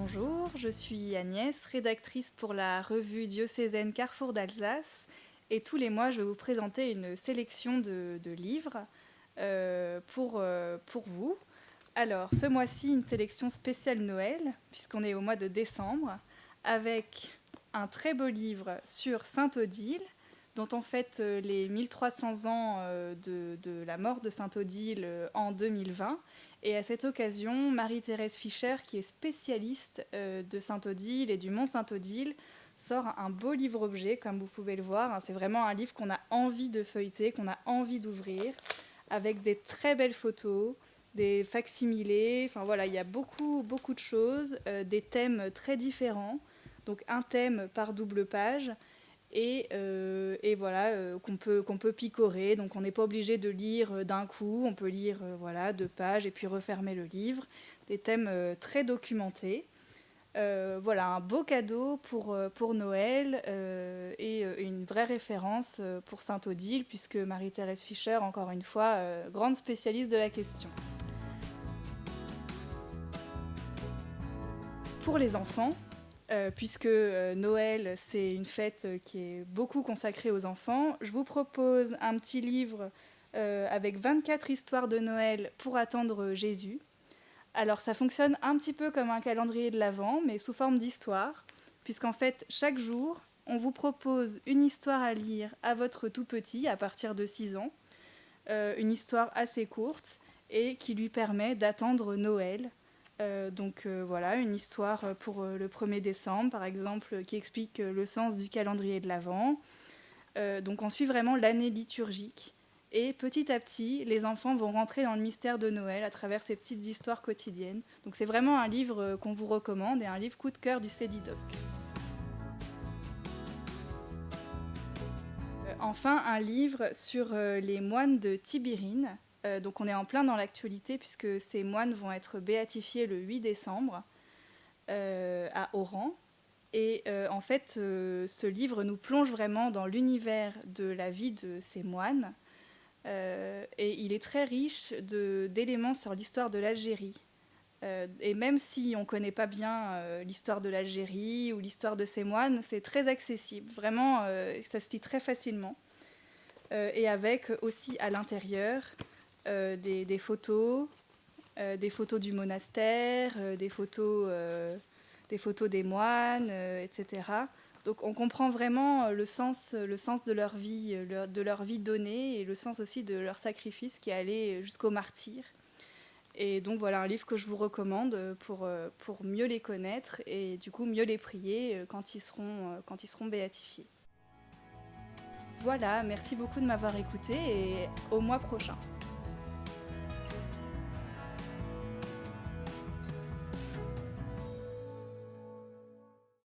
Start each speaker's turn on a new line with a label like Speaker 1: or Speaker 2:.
Speaker 1: Bonjour, je suis Agnès, rédactrice pour la revue diocésaine Carrefour d'Alsace. Et tous les mois, je vais vous présenter une sélection de livres pour vous. Alors, ce mois-ci, une sélection spéciale Noël, puisqu'on est au mois de décembre, avec un très beau livre sur Sainte Odile, dont on fête les 1300 ans de la mort de Sainte Odile en 2020. Et à cette occasion, Marie-Thérèse Fischer, qui est spécialiste de Sainte Odile et du Mont Sainte-Odile, sort un beau livre-objet, comme vous pouvez le voir. C'est vraiment un livre qu'on a envie de feuilleter, qu'on a envie d'ouvrir, avec des très belles photos, des facsimilés. Enfin voilà, il y a beaucoup de choses, des thèmes très différents. Donc un thème par double page. Et voilà, qu'on peut picorer. Donc on n'est pas obligé de lire d'un coup, on peut lire voilà, 2 pages et puis refermer le livre. Des thèmes très documentés. Voilà, un beau cadeau pour Noël et une vraie référence pour Sainte-Odile, puisque Marie-Thérèse Fischer, encore une fois, grande spécialiste de la question. Pour les enfants, puisque Noël, c'est une fête qui est beaucoup consacrée aux enfants, je vous propose un petit livre avec 24 histoires de Noël pour attendre Jésus. Alors ça fonctionne un petit peu comme un calendrier de l'Avent, mais sous forme d'histoire, puisqu'en fait, chaque jour, on vous propose une histoire à lire à votre tout petit, à partir de 6 ans, une histoire assez courte, et qui lui permet d'attendre Noël. Voilà, une histoire pour le 1er décembre, par exemple, qui explique le sens du calendrier de l'Avent. Donc on suit vraiment l'année liturgique. Et petit à petit, les enfants vont rentrer dans le mystère de Noël à travers ces petites histoires quotidiennes. Donc c'est vraiment un livre qu'on vous recommande et un livre coup de cœur du CEDIDOC. Enfin, un livre sur les moines de Tibérine. Donc on est en plein dans l'actualité puisque ces moines vont être béatifiés le 8 décembre à Oran. Et en fait, ce livre nous plonge vraiment dans l'univers de la vie de ces moines. Et il est très riche d'éléments sur l'histoire de l'Algérie. Et même si on ne connaît pas bien l'histoire de l'Algérie ou l'histoire de ces moines, c'est très accessible. Vraiment, ça se lit très facilement. Et avec aussi à l'intérieur des photos du monastère, des photos des moines, etc. Donc on comprend vraiment le sens de leur vie donnée et le sens aussi de leur sacrifice qui allait jusqu'au martyre. Et donc voilà un livre que je vous recommande pour mieux les connaître et du coup mieux les prier quand ils seront béatifiés. Voilà, merci beaucoup de m'avoir écouté et au mois prochain.